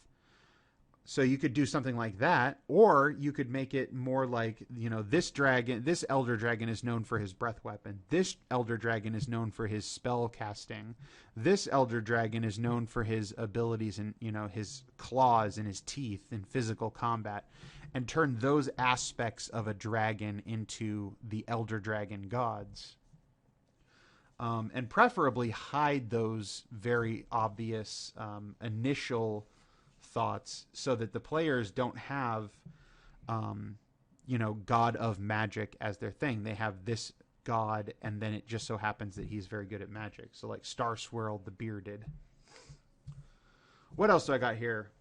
Speaker 1: So you could do something like that, or you could make it more like, this elder dragon is known for his breath weapon. This elder dragon is known for his spell casting. This elder dragon is known for his abilities and, his claws and his teeth in physical combat, and turn those aspects of a dragon into the elder dragon gods. And preferably hide those very obvious initial thoughts so that the players don't have god of magic as their thing. They have this god, and then it just so happens that he's very good at magic. So like Star Swirl the Bearded. What else do I got here?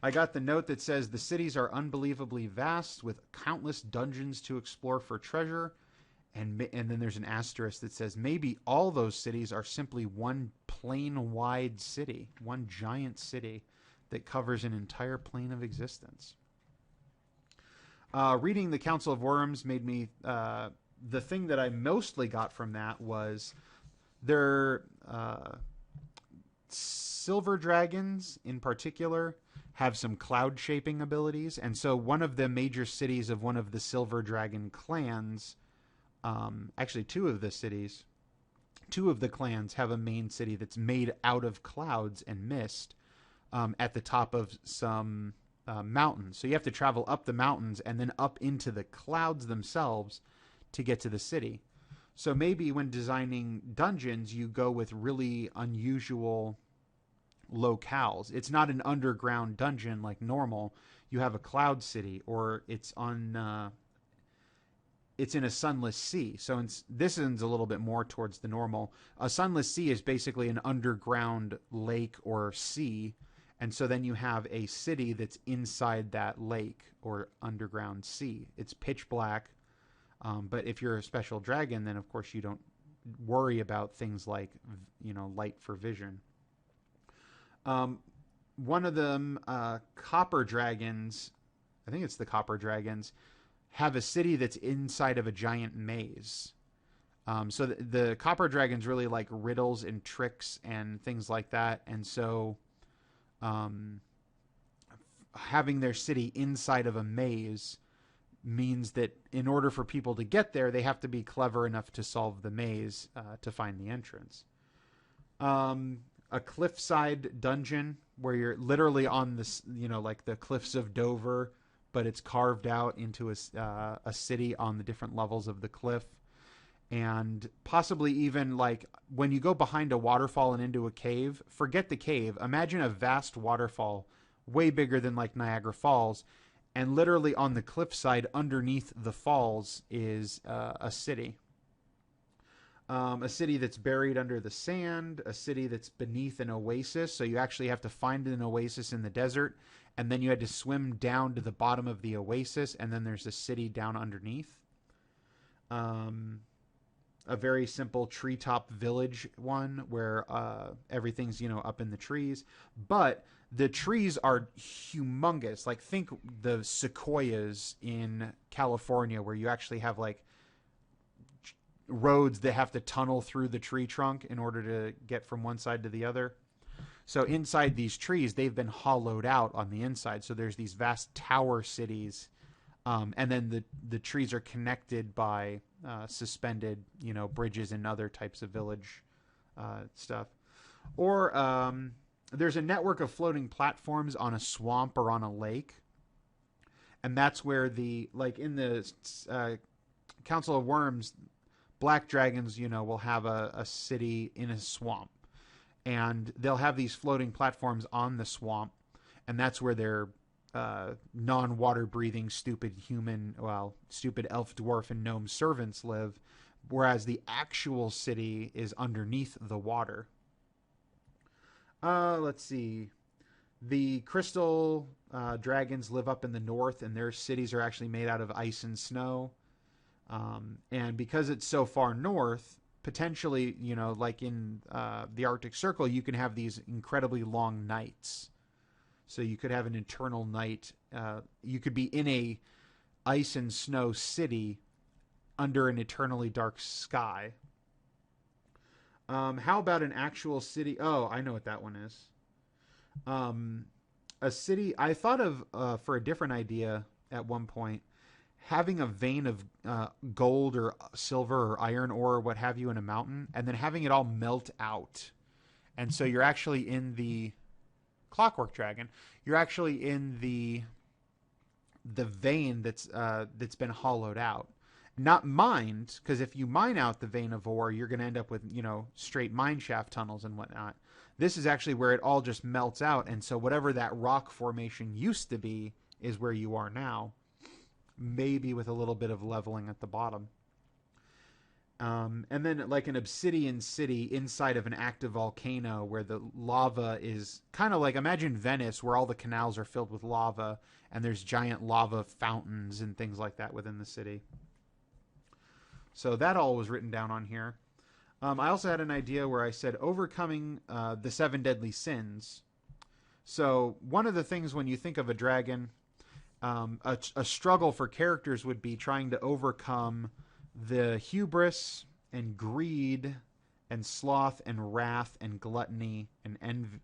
Speaker 1: I got the note that says the cities are unbelievably vast with countless dungeons to explore for treasure. And then there's an asterisk that says maybe all those cities are simply one plane wide city, one giant city that covers an entire plane of existence. Reading the Council of Worms made me, the thing that I mostly got from that was their silver dragons in particular have some cloud shaping abilities. And so one of the major cities of one of the silver dragon clans, actually two of the clans have a main city that's made out of clouds and mist at the top of some mountains. So you have to travel up the mountains and then up into the clouds themselves to get to the city. So maybe when designing dungeons, you go with really unusual locales. It's not an underground dungeon like normal. You have a cloud city, or it's in a sunless sea. So this is a little bit more towards the normal. A sunless sea is basically an underground lake or sea. And so then you have a city that's inside that lake or underground sea. It's pitch black. But if you're a special dragon, then of course you don't worry about things like, light for vision. One of them, copper dragons, I think it's the copper dragons, have a city that's inside of a giant maze. So the copper dragons really like riddles and tricks and things like that. And so having their city inside of a maze means that in order for people to get there, they have to be clever enough to solve the maze to find the entrance. A cliffside dungeon where you're literally on this, like the cliffs of Dover, but it's carved out into a city on the different levels of the cliff. And possibly even like when you go behind a waterfall and into a cave, forget the cave. Imagine a vast waterfall, way bigger than like Niagara Falls. And literally on the cliffside underneath the falls is a city. A city that's buried under the sand, a city that's beneath an oasis. So you actually have to find an oasis in the desert, and then you had to swim down to the bottom of the oasis, and then there's a city down underneath. A very simple treetop village one where everything's, up in the trees. But the trees are humongous. Like, think the sequoias in California where you actually have, like, roads that have to tunnel through the tree trunk in order to get from one side to the other. So inside these trees, they've been hollowed out on the inside. So there's these vast tower cities, and then the trees are connected by suspended, bridges and other types of village stuff. Or there's a network of floating platforms on a swamp or on a lake, and that's where in the Council of Worms, black dragons, will have a city in a swamp, and they'll have these floating platforms on the swamp, and that's where their non-water breathing stupid elf, dwarf, and gnome servants live, whereas the actual city is underneath the water. Let's see. The crystal dragons live up in the north, and their cities are actually made out of ice and snow. And because it's so far north, potentially, like in the Arctic Circle, you can have these incredibly long nights. So you could have an eternal night. You could be in a ice and snow city under an eternally dark sky. How about an actual city? Oh, I know what that one is. A city. I thought of for a different idea at one point, having a vein of gold or silver or iron ore or what have you in a mountain, and then having it all melt out. And so you're actually in the Clockwork Dragon. You're actually in the vein that's been hollowed out. Not mined, because if you mine out the vein of ore, you're going to end up with, straight mine shaft tunnels and whatnot. This is actually where it all just melts out, and so whatever that rock formation used to be is where you are now, maybe with a little bit of leveling at the bottom. And then like an obsidian city inside of an active volcano where the lava is kind of like, imagine Venice, where all the canals are filled with lava, and there's giant lava fountains and things like that within the city. So that all was written down on here. I also had an idea where I said overcoming the 7 deadly sins. So one of the things when you think of a dragon, a struggle for characters would be trying to overcome the hubris and greed and sloth and wrath and gluttony and envy,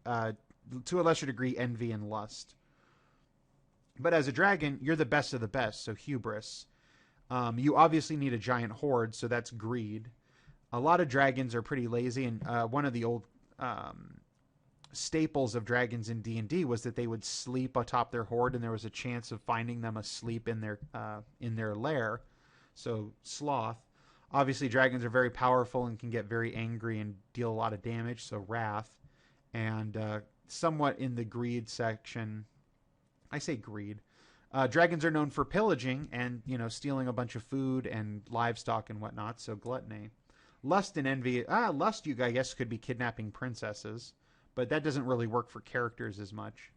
Speaker 1: to a lesser degree, envy and lust. But as a dragon, you're the best of the best, so hubris. You obviously need a giant horde, so that's greed. A lot of dragons are pretty lazy, and one of the old staples of dragons in D&D was that they would sleep atop their horde, and there was a chance of finding them asleep in their lair. So sloth. Obviously, dragons are very powerful and can get very angry and deal a lot of damage, so wrath. And somewhat in the greed section, I say greed. Dragons are known for pillaging and, stealing a bunch of food and livestock and whatnot, so gluttony. Lust and envy. Lust, I guess, could be kidnapping princesses, but that doesn't really work for characters as much.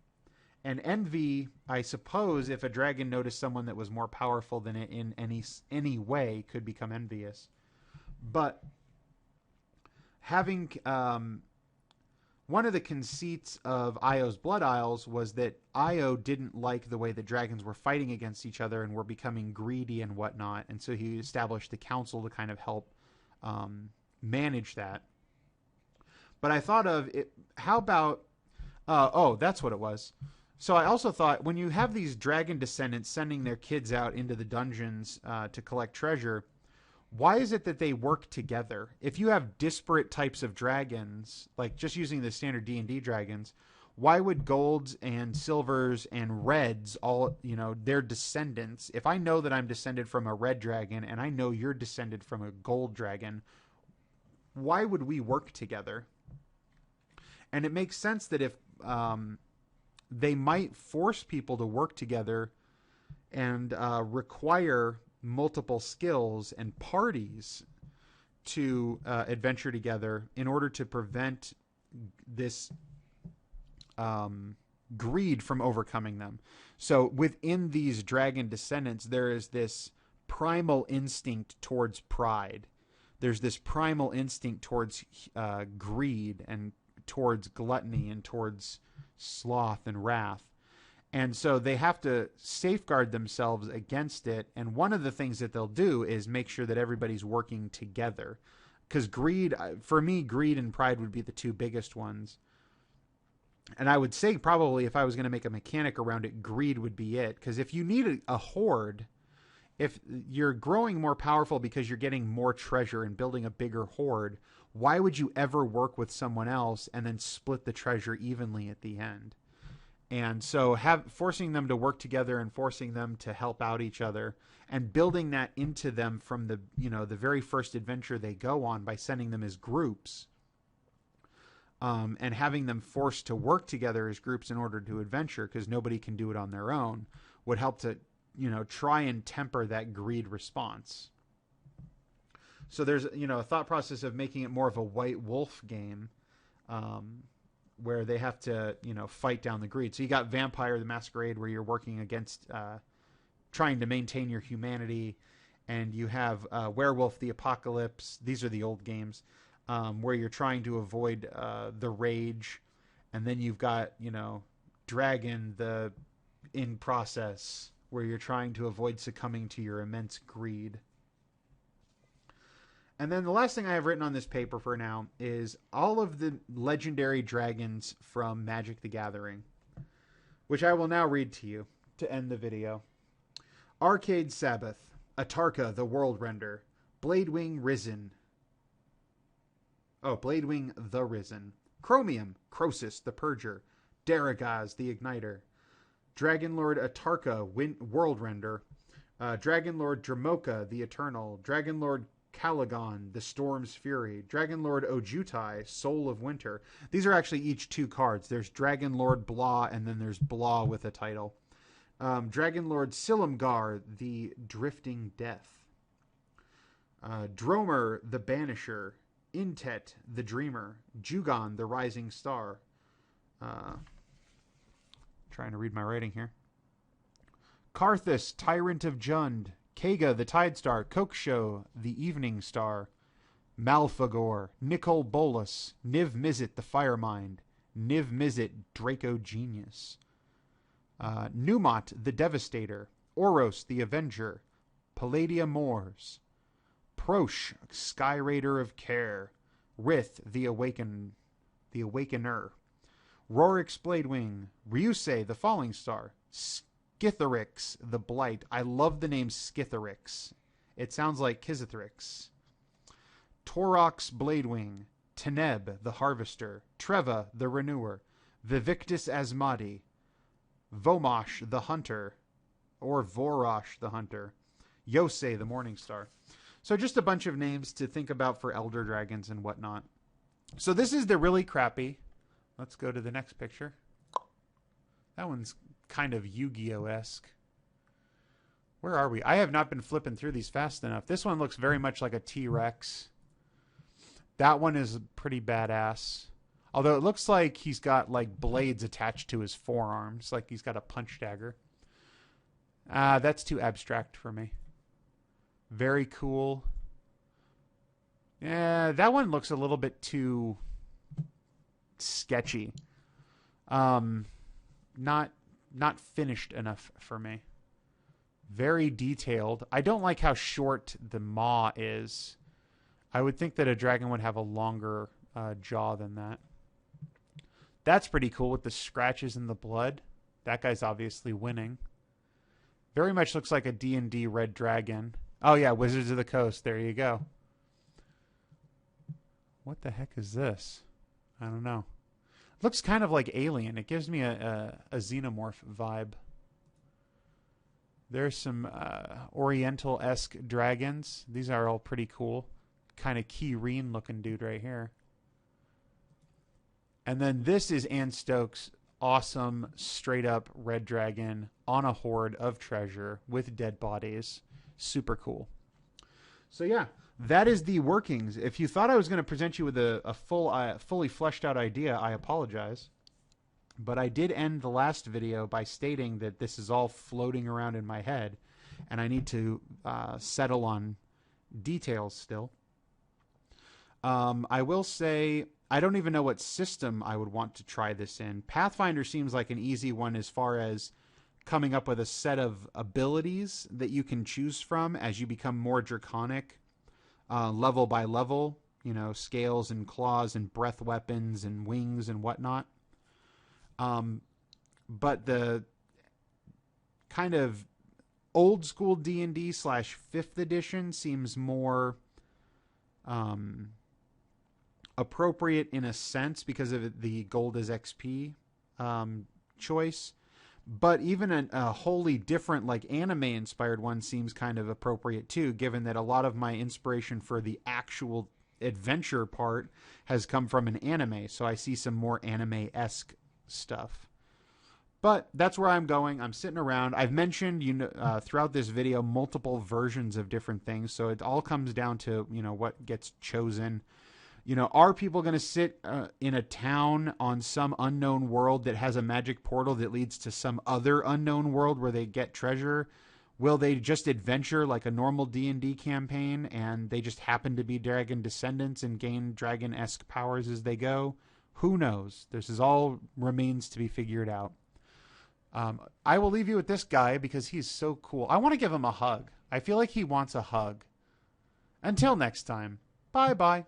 Speaker 1: And envy, I suppose, if a dragon noticed someone that was more powerful than it in any way, could become envious. But having one of the conceits of Io's Blood Isles was that Io didn't like the way the dragons were fighting against each other and were becoming greedy and whatnot, and so he established the council to kind of help manage that. But I thought of it. How about? That's what it was. So I also thought, when you have these dragon descendants sending their kids out into the dungeons to collect treasure, why is it that they work together? If you have disparate types of dragons, like just using the standard D&D dragons, why would golds and silvers and reds, all, their descendants, if I know that I'm descended from a red dragon and I know you're descended from a gold dragon, why would we work together? And it makes sense that if they might force people to work together and require multiple skills and parties to adventure together in order to prevent this greed from overcoming them. So within these dragon descendants, there is this primal instinct towards pride. There's this primal instinct towards greed and towards gluttony and towards sloth and wrath. And so they have to safeguard themselves against it. And one of the things that they'll do is make sure that everybody's working together. Because greed, for me, greed and pride would be the two biggest ones. And I would say probably if I was going to make a mechanic around it, greed would be it. Because if you need a horde, if you're growing more powerful because you're getting more treasure and building a bigger horde, why would you ever work with someone else and then split the treasure evenly at the end? And so forcing them to work together and forcing them to help out each other and building that into them from the very first adventure they go on by sending them as groups, and having them forced to work together as groups in order to adventure because nobody can do it on their own would help to try and temper that greed response. So there's a thought process of making it more of a White Wolf game, where they have to fight down the greed. So you got Vampire the Masquerade where you're working against trying to maintain your humanity, and you have Werewolf the Apocalypse. These are the old games, where you're trying to avoid the rage, and then you've got Dragon the In Process where you're trying to avoid succumbing to your immense greed. And then the last thing I have written on this paper for now is all of the legendary dragons from Magic the Gathering, which I will now read to you to end the video. Arcade Sabbath, Atarka the World Render, Bladewing the Risen, Chromium, Croesus the Purger, Daragaz the Igniter, Dragonlord Atarka World Render, Dragonlord Dramoka the Eternal, Dragonlord Caligon, the Storm's Fury, Dragonlord Ojutai, Soul of Winter. These are actually each 2 cards. There's Dragonlord Blah, and then there's Blah with a title. Dragonlord Silumgar, the Drifting Death. Dromer, the Banisher. Intet, the Dreamer. Jugon, the Rising Star. Trying to read my writing here. Karthus, Tyrant of Jund. Kaga, the Tide Star. Koksho, the Evening Star. Malfagor, Nicol Bolas. Niv Mizzet, the Firemind. Niv Mizzet, Draco Genius. Numot, the Devastator. Oros, the Avenger. Palladia Moors. Prosh, Sky Raider of Care. Rith, the Awakener. Rorix Bladewing. Ryusei, the Falling Star. Skitharix, the Blight. I love the name Skitharix. It sounds like Kizithrix. Torox Bladewing. Teneb, the Harvester. Treva, the Renewer. Vivictus Asmadi. Vomosh, the Hunter. Or Vorosh, the Hunter. Yosei, the Morning Star. So just a bunch of names to think about for Elder Dragons and whatnot. So this is the really crappy. Let's go to the next picture. That one's kind of Yu-Gi-Oh-esque. Where are we? I have not been flipping through these fast enough. This one looks very much like a T-Rex. That one is pretty badass. Although it looks like he's got like blades attached to his forearms. Like he's got a punch dagger. That's too abstract for me. Very cool. Yeah, that one looks a little bit too sketchy. Not finished enough for me. Very detailed. I don't like how short the maw is. I would think that a dragon would have a longer jaw than that. That's pretty cool with the scratches and the blood. That guy's obviously winning. Very much looks like a D&D red dragon. Oh yeah, Wizards of the Coast. There you go. What the heck is this? I don't know. Looks kind of like Alien. It gives me a xenomorph vibe. There's some Oriental-esque dragons. These are all pretty cool. Kind of Kyrene looking dude right here. And then this is Anne Stokes' awesome, straight-up red dragon on a horde of treasure with dead bodies. Super cool. So yeah, that is the workings. If you thought I was going to present you with a fully fleshed out idea, I apologize. But I did end the last video by stating that this is all floating around in my head, and I need to settle on details still. I will say I don't even know what system I would want to try this in. Pathfinder seems like an easy one as far as coming up with a set of abilities that you can choose from as you become more draconic, level by level, scales and claws and breath weapons and wings and whatnot. But the kind of old school D&D slash 5th edition seems more appropriate in a sense because of the gold as XP choice. But even a wholly different, like anime inspired one seems kind of appropriate too, given that a lot of my inspiration for the actual adventure part has come from an anime. So I see some more anime-esque stuff. But that's where I'm going. I'm sitting around. I've mentioned, throughout this video, multiple versions of different things. So it all comes down to, what gets chosen. Are people going to sit in a town on some unknown world that has a magic portal that leads to some other unknown world where they get treasure? Will they just adventure like a normal D&D campaign and they just happen to be dragon descendants and gain dragon-esque powers as they go? Who knows? This is all remains to be figured out. I will leave you with this guy because he's so cool. I want to give him a hug. I feel like he wants a hug. Until next time, bye-bye.